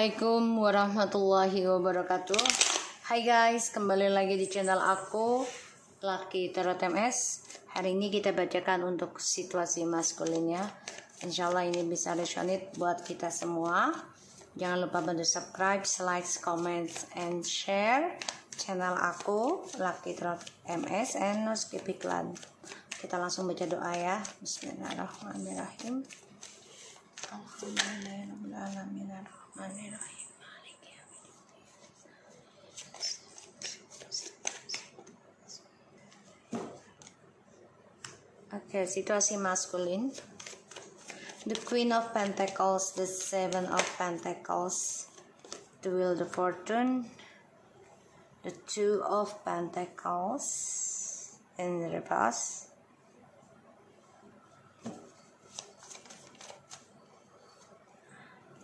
Assalamualaikum warahmatullahi wabarakatuh. Hai guys, kembali lagi di channel aku, Lucky Tarot MS. Hari ini kita bacakan untuk situasi maskulinnya. Insya Allah ini bisa resonate buat kita semua. Jangan lupa bantu subscribe, like, comment, and share channel aku, Lucky Tarot MS, and no skip iklan. Kita langsung baca doa ya. Bismillahirrahmanirrahim. Alhamdulillahirrahmanirrahim. Oke, situasi maskulin. The Queen of Pentacles, the Seven of Pentacles, the Wheel of Fortune, the Two of Pentacles in reverse,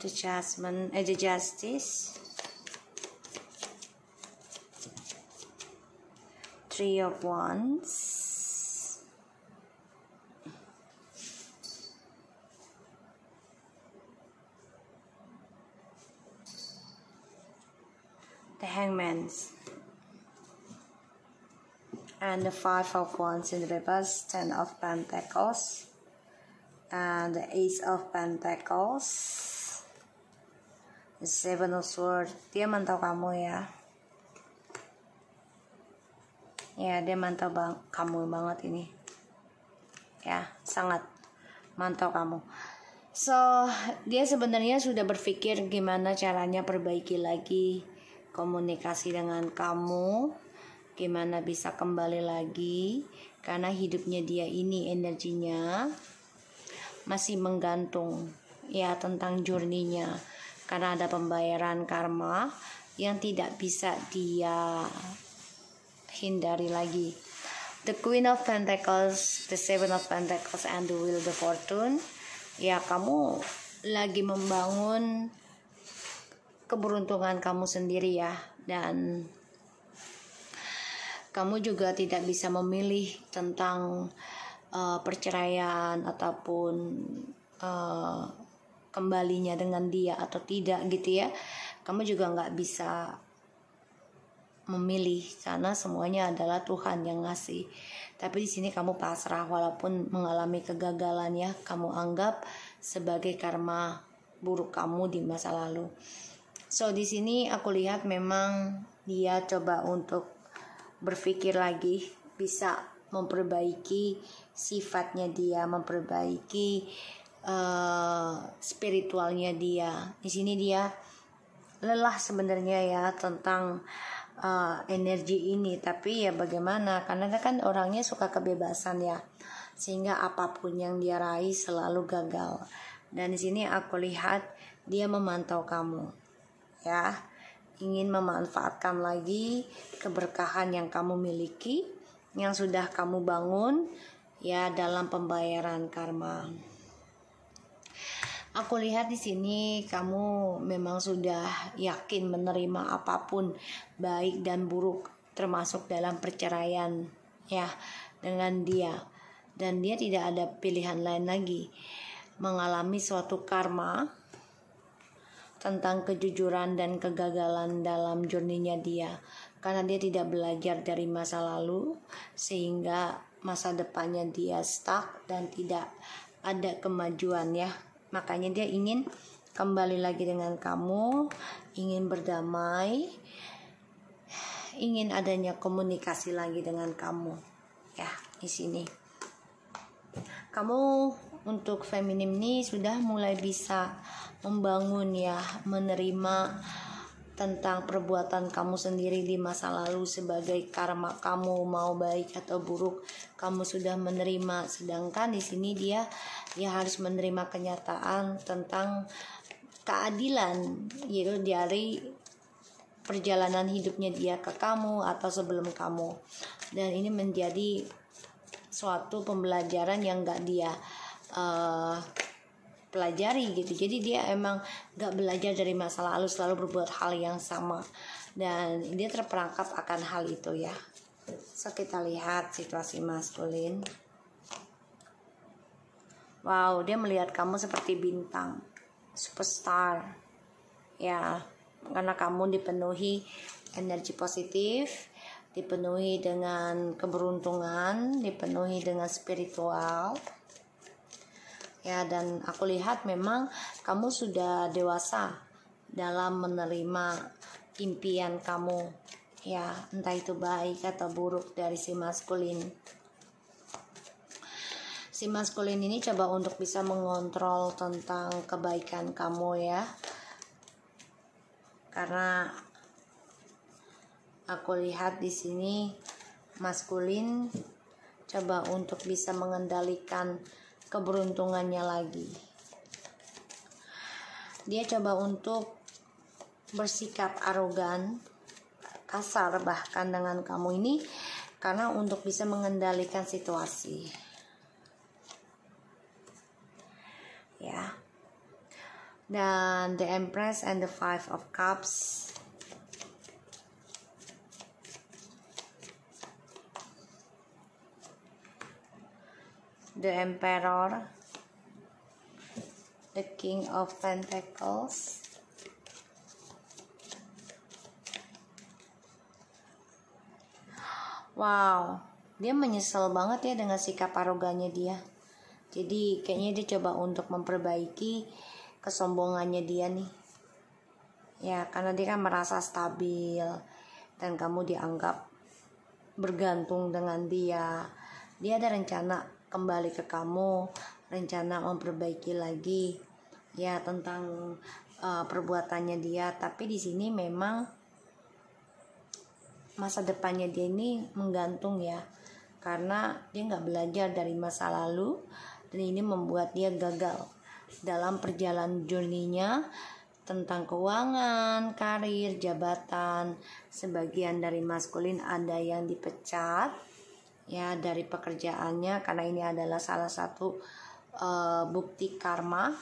the Judgment, the Justice, Three of Wands, the Hangman, and the Five of Wands in reverse, Ten of Pentacles, and the Ace of Pentacles, the Seven of Swords. Dia mantau kamu ya. Ya, dia mantau kamu banget ini. Ya, sangat mantau kamu. So, dia sebenarnya sudah berpikir gimana caranya perbaiki lagi komunikasi dengan kamu, gimana bisa kembali lagi, karena hidupnya dia ini energinya masih menggantung ya tentang journey-nya, karena ada pembayaran karma yang tidak bisa dia hindari lagi. The Queen of Pentacles, the Seven of Pentacles, and the Wheel of Fortune. Ya, kamu lagi membangun keberuntungan kamu sendiri ya, dan kamu juga tidak bisa memilih tentang perceraian ataupun kembalinya dengan dia atau tidak gitu ya. Kamu juga nggak bisa memilih karena semuanya adalah Tuhan yang ngasih. Tapi di sini kamu pasrah walaupun mengalami kegagalan ya, kamu anggap sebagai karma buruk kamu di masa lalu. So di sini aku lihat memang dia coba untuk berpikir lagi, bisa memperbaiki sifatnya dia, memperbaiki spiritualnya dia. Di sini dia lelah sebenarnya ya tentang energi ini, tapi ya bagaimana, karena kan orangnya suka kebebasan ya, sehingga apapun yang dia raih selalu gagal. Dan di sini aku lihat dia memantau kamu ya, ingin memanfaatkan lagi keberkahan yang kamu miliki, yang sudah kamu bangun ya dalam pembayaran karma. Aku lihat di sini kamu memang sudah yakin menerima apapun baik dan buruk, termasuk dalam perceraian ya dengan dia, dan dia tidak ada pilihan lain lagi, mengalami suatu karma tentang kejujuran dan kegagalan dalam journey-nya dia, karena dia tidak belajar dari masa lalu sehingga masa depannya dia stuck dan tidak ada kemajuan ya. Makanya dia ingin kembali lagi dengan kamu, ingin berdamai, ingin adanya komunikasi lagi dengan kamu ya. Di sini kamu untuk feminim ini sudah mulai bisa membangun ya, menerima tentang perbuatan kamu sendiri di masa lalu sebagai karma kamu, mau baik atau buruk kamu sudah menerima. Sedangkan di sini dia harus menerima kenyataan tentang keadilan yaitu dari perjalanan hidupnya dia ke kamu atau sebelum kamu, dan ini menjadi suatu pembelajaran yang gak dia pelajari gitu. Jadi dia emang gak belajar dari masa lalu, selalu berbuat hal yang sama, dan dia terperangkap akan hal itu ya. So kita lihat situasi maskulin. Wow, dia melihat kamu seperti bintang, superstar ya, karena kamu dipenuhi energi positif, dipenuhi dengan keberuntungan, dipenuhi dengan spiritual. Ya, dan aku lihat memang kamu sudah dewasa dalam menerima impian kamu. Ya, entah itu baik atau buruk dari si maskulin. Si maskulin ini coba untuk bisa mengontrol tentang kebaikan kamu ya. Karena aku lihat di sini maskulin coba untuk bisa mengendalikan keberuntungannya lagi. Dia coba untuk bersikap arogan, kasar bahkan dengan kamu ini, karena untuk bisa mengendalikan situasi. Ya. Dan the Empress and the Five of Cups. The Emperor, the King of Pentacles, wow, dia menyesal banget ya dengan sikap arogannya dia. Jadi kayaknya dia coba untuk memperbaiki kesombongannya dia nih. Ya, karena dia kan merasa stabil dan kamu dianggap bergantung dengan dia. Dia ada rencana kembali ke kamu, rencana memperbaiki lagi ya tentang perbuatannya dia. Tapi di sini memang masa depannya dia ini menggantung ya, karena dia nggak belajar dari masa lalu, dan ini membuat dia gagal dalam perjalanan journey-nya tentang keuangan, karir, jabatan. Sebagian dari maskulin ada yang dipecat ya dari pekerjaannya, karena ini adalah salah satu bukti karma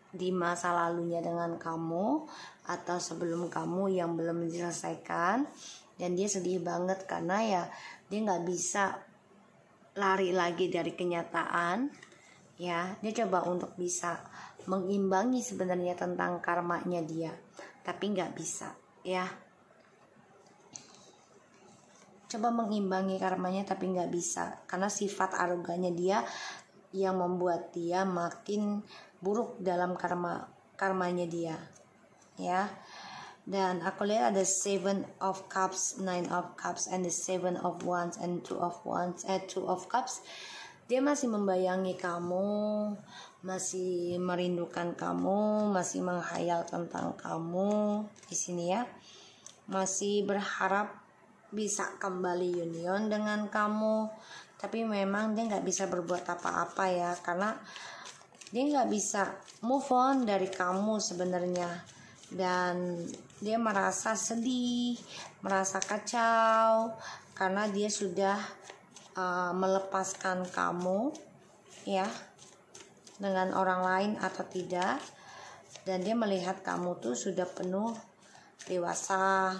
di masa lalunya dengan kamu atau sebelum kamu yang belum diselesaikan. Dan dia sedih banget karena ya dia nggak bisa lari lagi dari kenyataan. Ya, dia coba untuk bisa mengimbangi sebenarnya tentang karmanya dia, tapi nggak bisa ya. Coba mengimbangi karmanya tapi nggak bisa, karena sifat arogannya dia yang membuat dia makin buruk dalam karmanya dia ya. Dan aku lihat ada 7 of Cups, 9 of Cups, and the 7 of Wands and 2 of Wands, 2 of Cups. Dia masih membayangi kamu, masih merindukan kamu, masih menghayal tentang kamu di sini ya. Masih berharap bisa kembali union dengan kamu, tapi memang dia nggak bisa berbuat apa-apa ya, karena dia nggak bisa move on dari kamu sebenarnya. Dan dia merasa sedih, merasa kacau karena dia sudah melepaskan kamu ya dengan orang lain atau tidak. Dan dia melihat kamu tuh sudah penuh dewasa,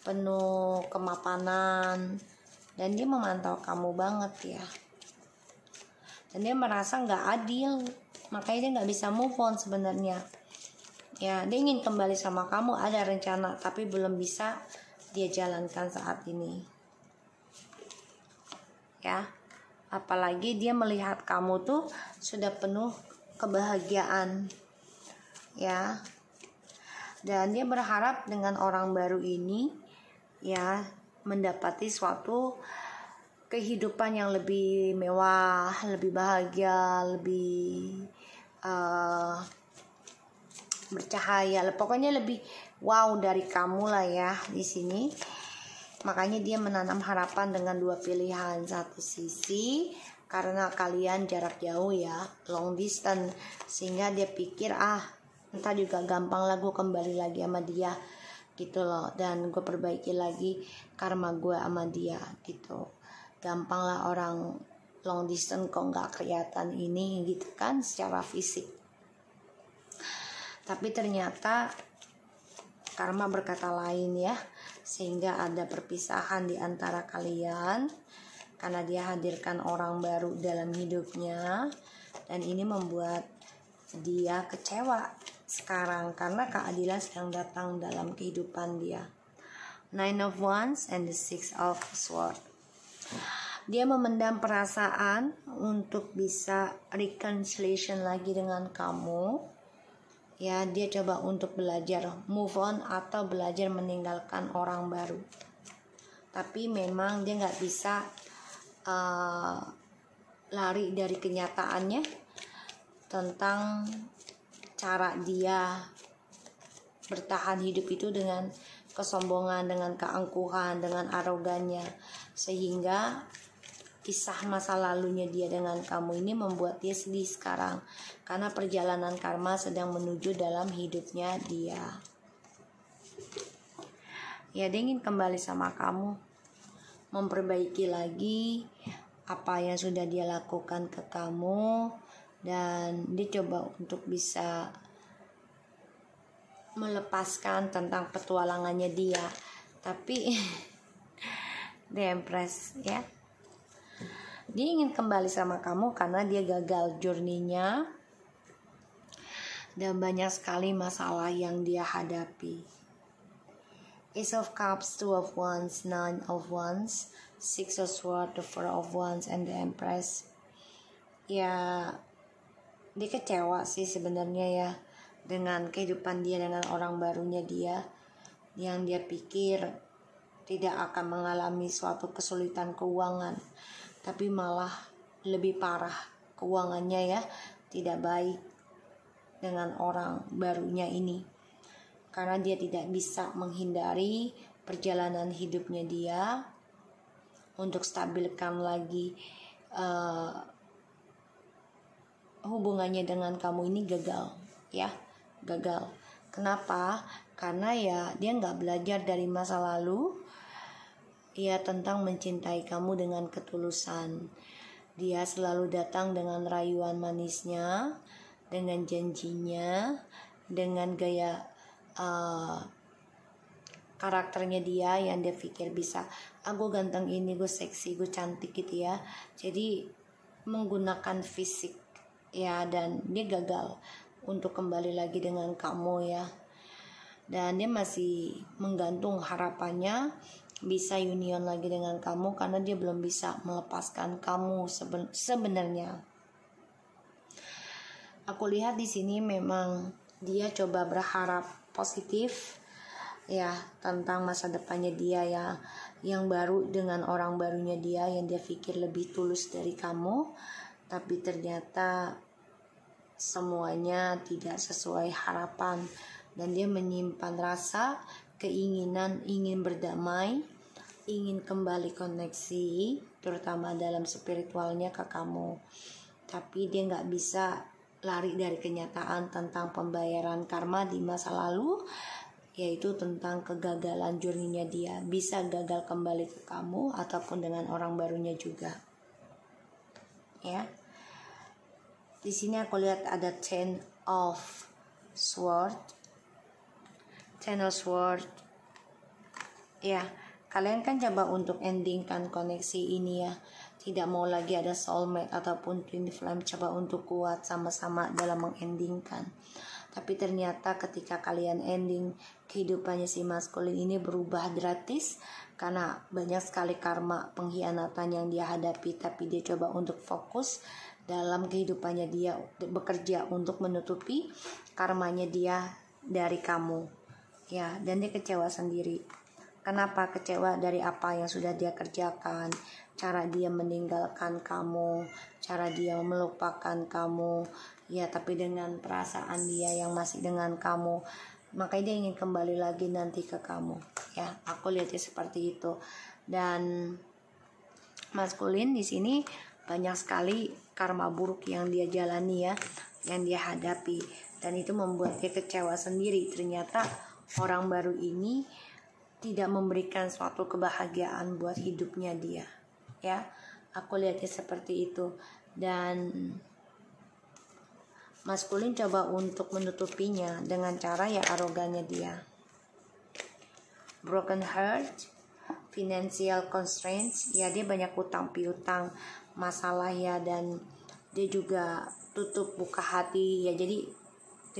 penuh kemapanan, dan dia memantau kamu banget ya. Dan dia merasa nggak adil, makanya dia nggak bisa move on sebenarnya. Ya, dia ingin kembali sama kamu, ada rencana, tapi belum bisa dia jalankan saat ini. Ya, apalagi dia melihat kamu tuh sudah penuh kebahagiaan. Ya. Dan dia berharap dengan orang baru ini ya mendapati suatu kehidupan yang lebih mewah, lebih bahagia, lebih bercahaya, pokoknya lebih wow dari kamu lah ya di sini. Makanya dia menanam harapan dengan dua pilihan. Satu sisi karena kalian jarak jauh ya, long distance, sehingga dia pikir entar juga gampang lah gue kembali lagi sama dia gitu loh, dan gue perbaiki lagi karma gue sama dia gitu. Gampang lah orang long distance kok nggak kelihatan ini gitu kan secara fisik. Tapi ternyata karma berkata lain ya, sehingga ada perpisahan di antara kalian karena dia hadirkan orang baru dalam hidupnya, dan ini membuat dia kecewa sekarang karena keadilan sedang datang dalam kehidupan dia. Nine of Wands and the Six of Swords. Dia memendam perasaan untuk bisa reconciliation lagi dengan kamu. Ya, dia coba untuk belajar move on atau belajar meninggalkan orang baru. Tapi memang dia nggak bisa lari dari kenyataannya tentang cara dia bertahan hidup itu dengan kesombongan, dengan keangkuhan, dengan arogannya, sehingga kisah masa lalunya dia dengan kamu ini membuat dia sedih sekarang karena perjalanan karma sedang menuju dalam hidupnya dia. Ya, dia ingin kembali sama kamu, memperbaiki lagi apa yang sudah dia lakukan ke kamu, dan dia coba untuk bisa melepaskan tentang petualangannya dia. Tapi dia impress ya. Dia ingin kembali sama kamu karena dia gagal journey-nya dan banyak sekali masalah yang dia hadapi. Ace of Cups, Two of Wands, Nine of Wands, Six of Swords, the Four of Wands, and the Empress. Ya, dia kecewa sih sebenarnya ya dengan kehidupan dia dengan orang barunya dia, yang dia pikir tidak akan mengalami suatu kesulitan keuangan, tapi malah lebih parah keuangannya ya, tidak baik dengan orang barunya ini karena dia tidak bisa menghindari perjalanan hidupnya dia untuk stabilkan lagi hubungannya dengan kamu ini gagal ya, gagal. Kenapa? Karena ya dia nggak belajar dari masa lalu ya tentang mencintai kamu dengan ketulusan. Dia selalu datang dengan rayuan manisnya, dengan janjinya, dengan gaya karakternya dia yang dia pikir bisa, gue ganteng ini, gue seksi, gue cantik gitu ya. Jadi menggunakan fisik ya, dan dia gagal untuk kembali lagi dengan kamu ya. Dan dia masih menggantung harapannya bisa union lagi dengan kamu karena dia belum bisa melepaskan kamu sebenarnya. Aku lihat di sini memang dia coba berharap positif ya tentang masa depannya dia ya, yang baru dengan orang barunya dia yang dia pikir lebih tulus dari kamu, tapi ternyata semuanya tidak sesuai harapan, dan dia menyimpan rasa keinginan ingin berdamai, ingin kembali koneksi terutama dalam spiritualnya ke kamu, tapi dia nggak bisa lari dari kenyataan tentang pembayaran karma di masa lalu, yaitu tentang kegagalan journey-nya dia, bisa gagal kembali ke kamu ataupun dengan orang barunya juga ya. Di sini aku lihat ada Ten of Swords. Ten of Swords. Ya, kalian kan coba untuk endingkan koneksi ini ya. Tidak mau lagi ada soulmate ataupun twin flame, coba untuk kuat sama-sama dalam mengendingkan. Tapi ternyata ketika kalian ending, kehidupannya si maskulin ini berubah drastis karena banyak sekali karma pengkhianatan yang dia hadapi, tapi dia coba untuk fokus dalam kehidupannya dia, bekerja untuk menutupi karmanya dia dari kamu ya, dan dia kecewa sendiri. Kenapa kecewa? Dari apa yang sudah dia kerjakan, cara dia meninggalkan kamu, cara dia melupakan kamu ya, tapi dengan perasaan dia yang masih dengan kamu, makanya dia ingin kembali lagi nanti ke kamu ya. Aku lihatnya seperti itu. Dan maskulin di sini banyak sekali karma buruk yang dia jalani ya, yang dia hadapi, dan itu membuat dia kecewa sendiri. Ternyata orang baru ini tidak memberikan suatu kebahagiaan buat hidupnya dia ya. Aku lihatnya seperti itu. Dan maskulin coba untuk menutupinya dengan cara ya arogannya dia. Broken heart, financial constraints ya, dia banyak utang piutang, masalah ya, dan dia juga tutup buka hati ya. Jadi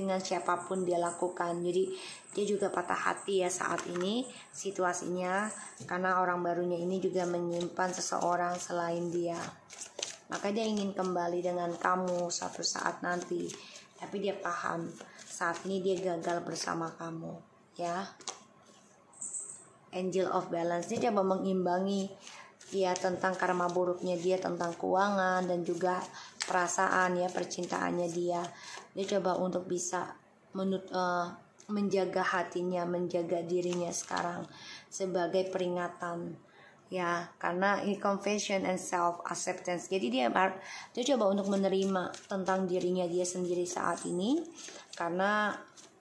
dengan siapapun dia lakukan. Jadi dia juga patah hati ya saat ini situasinya, karena orang barunya ini juga menyimpan seseorang selain dia. Maka dia ingin kembali dengan kamu suatu saat nanti, tapi dia paham saat ini dia gagal bersama kamu ya. Angel of Balance, dia coba mengimbangi ya tentang karma buruknya dia, tentang keuangan dan juga perasaan ya, percintaannya dia. Dia coba untuk bisa menjaga hatinya, menjaga dirinya sekarang sebagai peringatan ya, karena ini confession and self acceptance. Jadi dia coba untuk menerima tentang dirinya dia sendiri saat ini, karena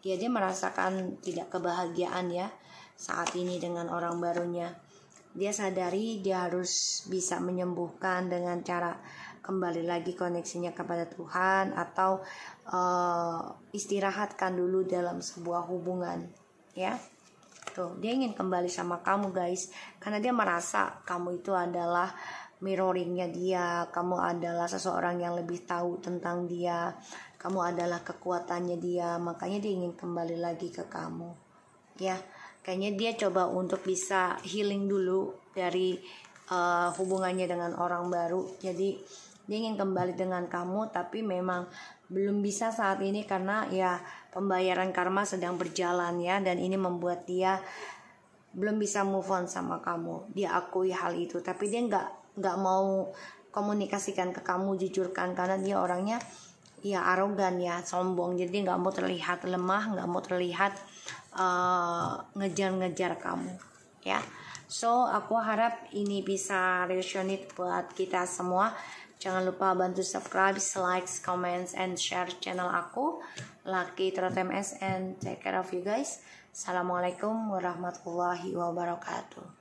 ya dia merasakan tidak kebahagiaan ya saat ini dengan orang barunya. Dia sadari dia harus bisa menyembuhkan dengan cara kembali lagi koneksinya kepada Tuhan, atau istirahatkan dulu dalam sebuah hubungan ya. Tuh, dia ingin kembali sama kamu guys, karena dia merasa kamu itu adalah mirroringnya dia, kamu adalah seseorang yang lebih tahu tentang dia, kamu adalah kekuatannya dia, makanya dia ingin kembali lagi ke kamu ya. Kayaknya dia coba untuk bisa healing dulu dari hubungannya dengan orang baru. Jadi dia ingin kembali dengan kamu, tapi memang belum bisa saat ini karena ya pembayaran karma sedang berjalan ya, dan ini membuat dia belum bisa move on sama kamu. Dia akui hal itu, tapi dia nggak mau komunikasikan ke kamu, jujurkan, karena dia orangnya ya arogan ya, sombong. Jadi nggak mau terlihat lemah, nggak mau terlihat ngejar-ngejar kamu ya. So aku harap ini bisa resonate buat kita semua. Jangan lupa bantu subscribe, like, comments, and share channel aku, Lucky Tarot MS, and take care of you guys. Assalamualaikum warahmatullahi wabarakatuh.